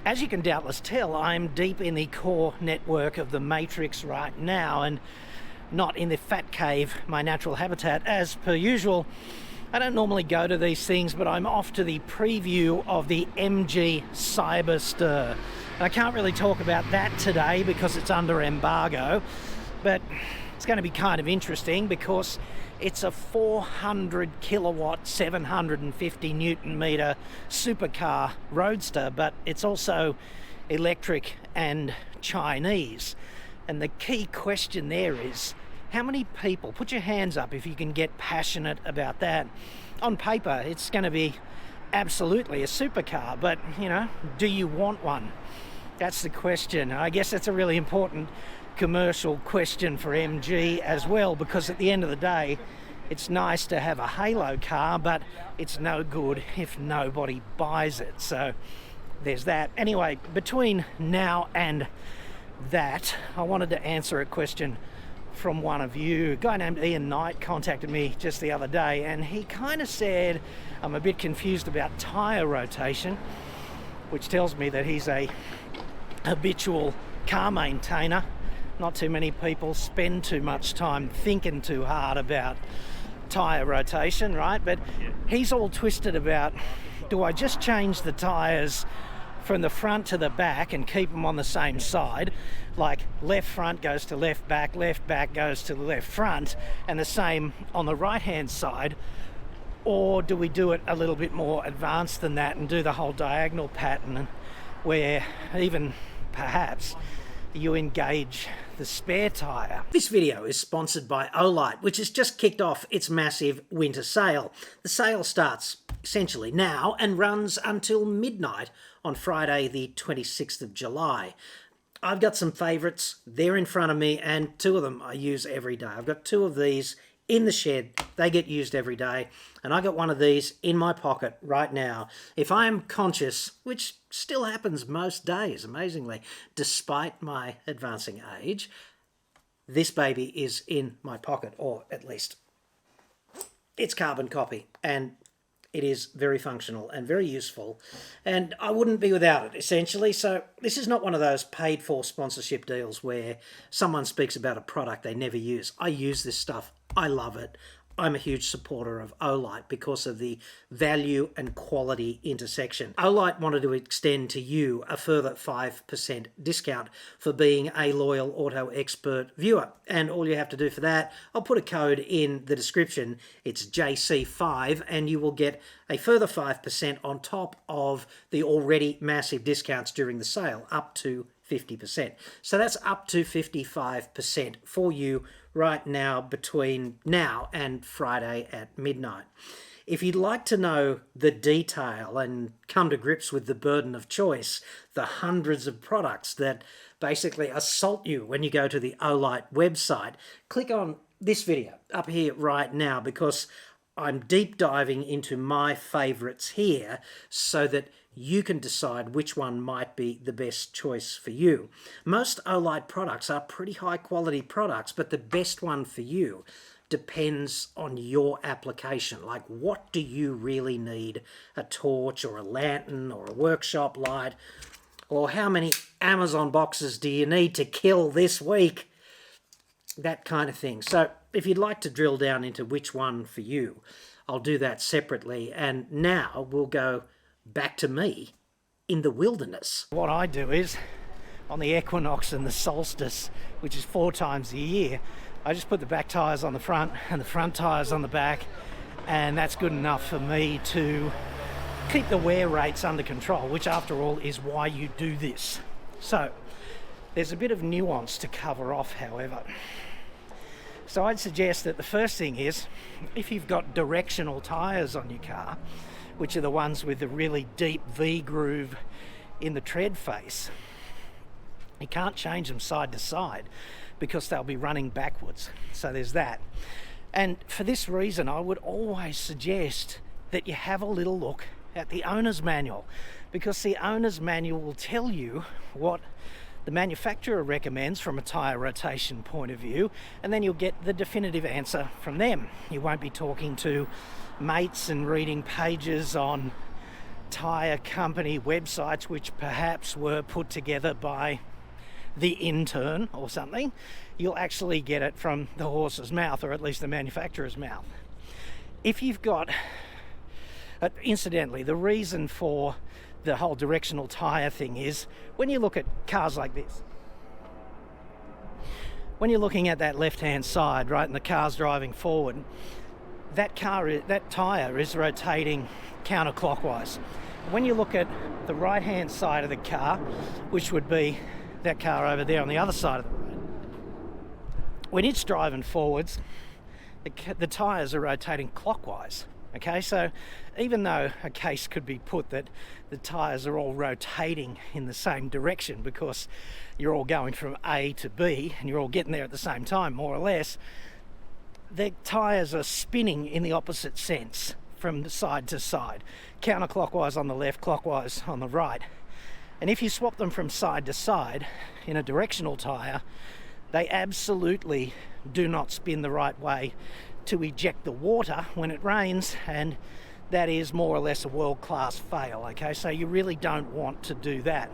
As you can doubtless tell, I'm deep in the core network of the Matrix right now and not in the fat cave, my natural habitat. As per usual, I don't normally go to these things, but I'm off to the preview of the MG Cyberster. I can't really talk about that today because it's under embargo, but it's going to be kind of interesting because it's a 400 kilowatt, 750 newton meter supercar roadster, but it's also electric and Chinese. And the key question there is, how many people, put your hands up if you can get passionate about that. On paper, it's going to be absolutely a supercar, but, you know, do you want one? That's the question. I guess that's a really important commercial question for MG as well, because at the end of the day, it's nice to have a halo car, but it's no good if nobody buys it. So there's that. Anyway, between now and that, I wanted to answer a question from one of you. A guy named Ian Knight contacted me just the other day, and he kind of said, I'm a bit confused about tyre rotation, which tells me that he's a habitual car maintainer. Not too many people spend too much time thinking too hard about tyre rotation, right? But he's all twisted about, do I just change the tyres from the front to the back and keep them on the same side, like left front goes to left back goes to the left front, and the same on the right hand side? Or do we do it a little bit more advanced than that and do the whole diagonal pattern where even perhaps you engage the spare tyre? This video is sponsored by Olight, which has just kicked off its massive winter sale. The sale starts essentially now and runs until midnight on Friday the 26th of July. I've got some favourites there in front of me, and two of them I use every day. I've got two of these in the shed. They get used every day, and I got one of these in my pocket right now. If I am conscious, which still happens most days, amazingly, despite my advancing age, this baby is in my pocket, or at least it's carbon copy, and it is very functional and very useful, and I wouldn't be without it, essentially. So this is not one of those paid-for sponsorship deals where someone speaks about a product they never use. I use this stuff. I love it. I'm a huge supporter of Olight because of the value and quality intersection. Olight wanted to extend to you a further 5% discount for being a loyal Auto Expert viewer. And all you have to do for that, I'll put a code in the description. It's JC5, and you will get a further 5% on top of the already massive discounts during the sale, up to 50%. So that's up to 55% for you right now between now and Friday at midnight. If you'd like to know the detail and come to grips with the burden of choice, the hundreds of products that basically assault you when you go to the Olight website, click on this video up here right now, because I'm deep diving into my favourites here so that you can decide which one might be the best choice for you. Most Olight products are pretty high quality products, but the best one for you depends on your application. Like, what do you really need? A torch or a lantern or a workshop light? Or how many Amazon boxes do you need to kill this week? That kind of thing. So if you'd like to drill down into which one for you, I'll do that separately. And now we'll go back to me in the wilderness. What I do is, on the equinox and the solstice, which is 4 times a year, I just put the back tyres on the front and the front tyres on the back, and that's good enough for me to keep the wear rates under control, which after all is why you do this. So there's a bit of nuance to cover off, however. So I'd suggest that the first thing is, if you've got directional tyres on your car, which are the ones with the really deep V-groove in the tread face, you can't change them side to side because they'll be running backwards. So there's that. And for this reason, I would always suggest that you have a little look at the owner's manual, because the owner's manual will tell you what the manufacturer recommends from a tyre rotation point of view, and then you'll get the definitive answer from them. You won't be talking to mates and reading pages on tyre company websites which perhaps were put together by the intern or something, you'll actually get it from the horse's mouth, or at least the manufacturer's mouth. If you've got, incidentally, the reason for the whole directional tyre thing is when you look at cars like this, when you're looking at that left-hand side, right, and the car's driving forward, that tyre is rotating counterclockwise. When you look at the right-hand side of the car, which would be that car over there on the other side of the road, when it's driving forwards, the tyres are rotating clockwise. Okay, so even though a case could be put that the tyres are all rotating in the same direction because you're all going from A to B and you're all getting there at the same time, more or less, the tyres are spinning in the opposite sense from side to side, counterclockwise on the left, clockwise on the right. And if you swap them from side to side in a directional tyre, they absolutely do not spin the right way to eject the water when it rains, and that is more or less a world-class fail. Okay, so you really don't want to do that.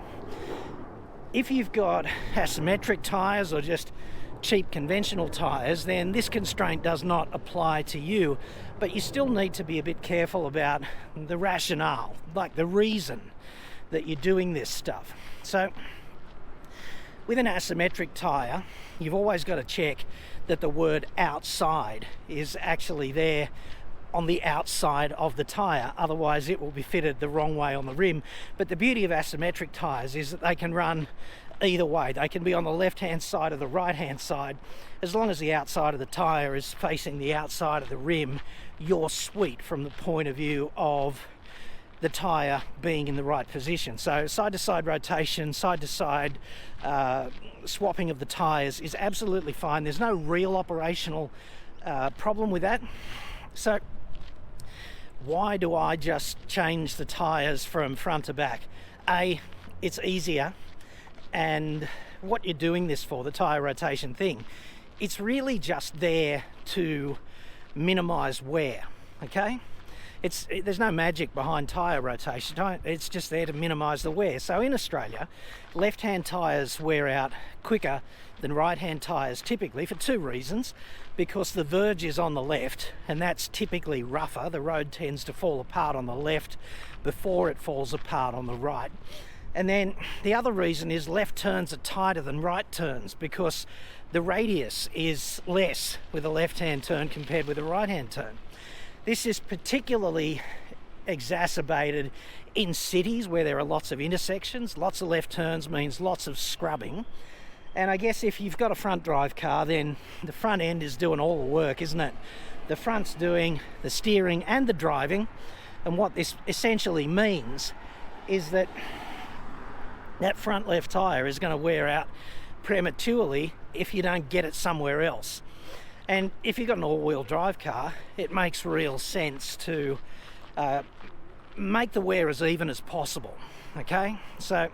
If you've got asymmetric tyres or just cheap conventional tyres, then this constraint does not apply to you, but you still need to be a bit careful about the rationale, like the reason that you're doing this stuff. So with an asymmetric tyre, you've always got to check that the word outside is actually there on the outside of the tyre, otherwise it will be fitted the wrong way on the rim. But the beauty of asymmetric tyres is that they can run either way. They can be on the left hand side or the right hand side. As long as the outside of the tyre is facing the outside of the rim, you're sweet from the point of view of the tyre being in the right position. So side-to-side rotation, side-to-side swapping of the tyres is absolutely fine. There's no real operational problem with that. So why do I just change the tyres from front to back? It's easier, and what you're doing this for, the tyre rotation thing, it's really just there to minimise wear, okay? There's no magic behind tyre rotation. It's just there to minimise the wear. So in Australia, left-hand tyres wear out quicker than right-hand tyres typically for two reasons. Because the verge is on the left, and that's typically rougher. The road tends to fall apart on the left before it falls apart on the right. And then the other reason is left turns are tighter than right turns because the radius is less with a left-hand turn compared with a right-hand turn. This is particularly exacerbated in cities where there are lots of intersections. Lots of left turns means lots of scrubbing. And I guess if you've got a front drive car, then the front end is doing all the work, isn't it? The front's doing the steering and the driving. And what this essentially means is that that front left tyre is going to wear out prematurely if you don't get it somewhere else. And if you've got an all-wheel drive car, it makes real sense to make the wear as even as possible, okay? So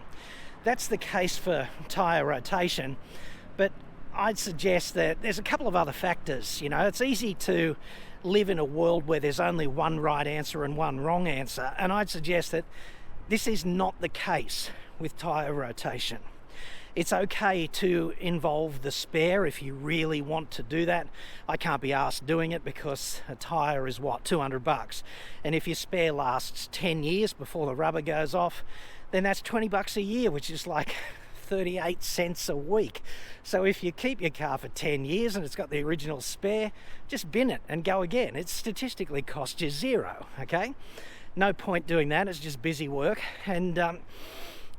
that's the case for tyre rotation, but I'd suggest that there's a couple of other factors. You know, it's easy to live in a world where there's only one right answer and one wrong answer, and I'd suggest that this is not the case with tyre rotation. It's okay to involve the spare if you really want to do that. I can't be asked doing it because a tyre is what, $200, and if your spare lasts 10 years before the rubber goes off, then that's $20 a year, which is like 38 cents a week. So if you keep your car for 10 years and it's got the original spare, just bin it and go again. It statistically costs you zero, okay? No point doing that, it's just busy work. And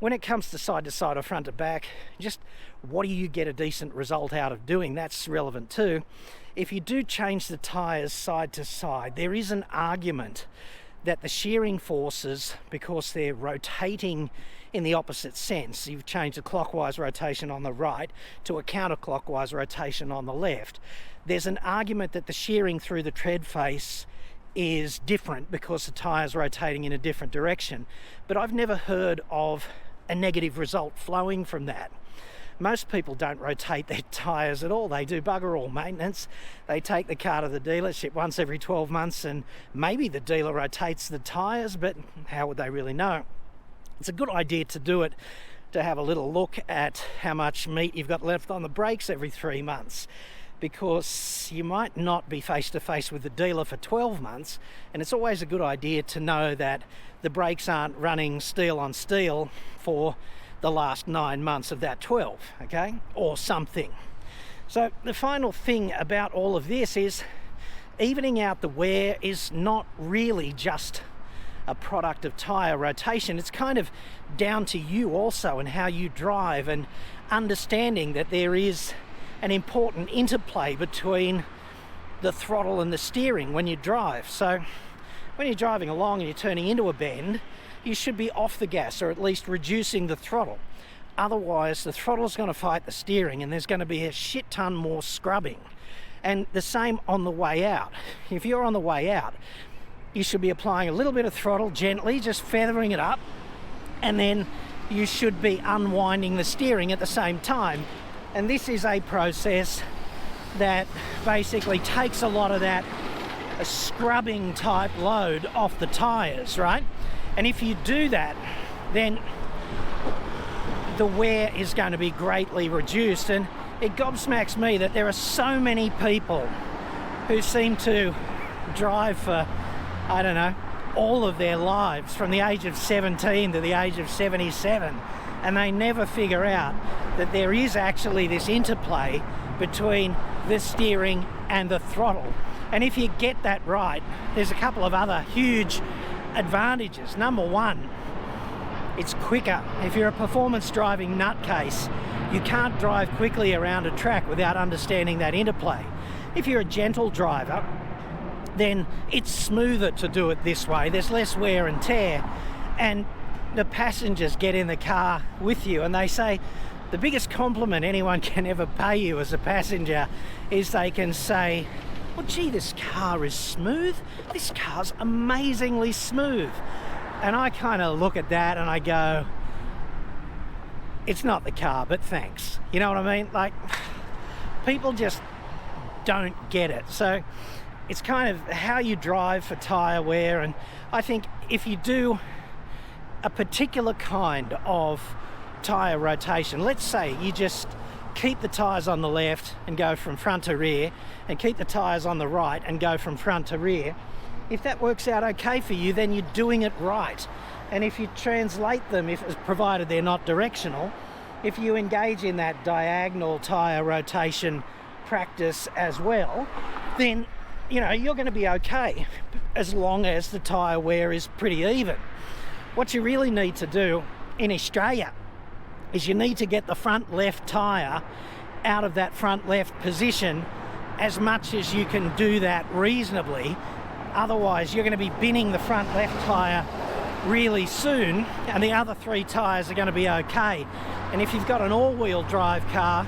when it comes to side or front to back, just what do you get a decent result out of doing? That's relevant too. If you do change the tyres side to side, there is an argument that the shearing forces, because they're rotating in the opposite sense, you've changed a clockwise rotation on the right to a counterclockwise rotation on the left, there's an argument that the shearing through the tread face is different because the tyre's rotating in a different direction. But I've never heard of a negative result flowing from that. most people don't rotate their tyres at all. They do bugger all maintenance. They take the car to the dealership once every 12 months and maybe the dealer rotates the tyres, but how would they really know? It's a good idea to do it, to have a little look at how much meat you've got left on the brakes every 3 months, because you might not be face to face with the dealer for 12 months, and it's always a good idea to know that the brakes aren't running steel on steel for the last 9 months of that 12, okay, or something. So the final thing about all of this is evening out the wear is not really just a product of tyre rotation. It's kind of down to you also and how you drive, and understanding that there is an important interplay between the throttle and the steering when you drive. So when you're driving along and you're turning into a bend, you should be off the gas, or at least reducing the throttle. Otherwise the throttle's going to fight the steering and there's going to be a shit ton more scrubbing. And the same on the way out. If you're on the way out, you should be applying a little bit of throttle gently, just feathering it up, and then you should be unwinding the steering at the same time. And this is a process that basically takes a lot of that scrubbing type load off the tyres, right? And if you do that, then the wear is going to be greatly reduced. And it gobsmacks me that there are so many people who seem to drive for, I don't know, all of their lives, from the age of 17 to the age of 77, and they never figure out that there is actually this interplay between the steering and the throttle. And if you get that right, there's a couple of other huge advantages. Number one, it's quicker. If you're a performance driving nutcase, you can't drive quickly around a track without understanding that interplay. If you're a gentle driver, then it's smoother to do it this way. There's less wear and tear, and the passengers get in the car with you and they say the biggest compliment anyone can ever pay you as a passenger is they can say, well, gee, this car is smooth. This car's amazingly smooth. And I kind of look at that and I go, it's not the car, but thanks. You know what I mean? Like, people just don't get it. So it's kind of how you drive for tyre wear. And I think if you do a particular kind of tyre rotation, let's say you just keep the tyres on the left and go from front to rear, and keep the tyres on the right and go from front to rear, if that works out okay for you, then you're doing it right. And if you translate them, provided they're not directional, if you engage in that diagonal tyre rotation practice as well, then you know you're going to be okay, as long as the tyre wear is pretty even. What you really need to do in Australia is you need to get the front left tyre out of that front left position as much as you can do that reasonably. Otherwise, you're going to be binning the front left tyre really soon, and the other three tyres are going to be okay. And if you've got an all-wheel drive car,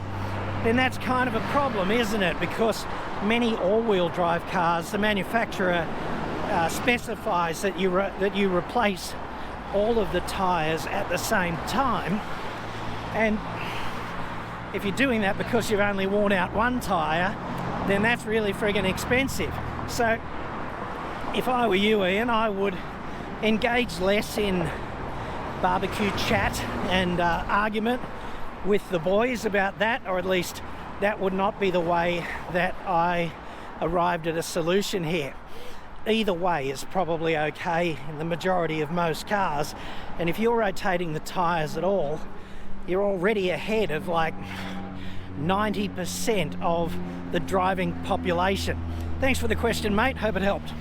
then that's kind of a problem, isn't it? Because many all-wheel drive cars, the manufacturer specifies that you replace all of the tyres at the same time. And if you're doing that because you've only worn out one tyre, then that's really friggin' expensive. So if I were you, Ian, I would engage less in barbecue chat and argument with the boys about that, or at least that would not be the way that I arrived at a solution here. Either way is probably okay in the majority of most cars, and if you're rotating the tyres at all, you're already ahead of like 90% of the driving population. Thanks for the question, mate. Hope it helped.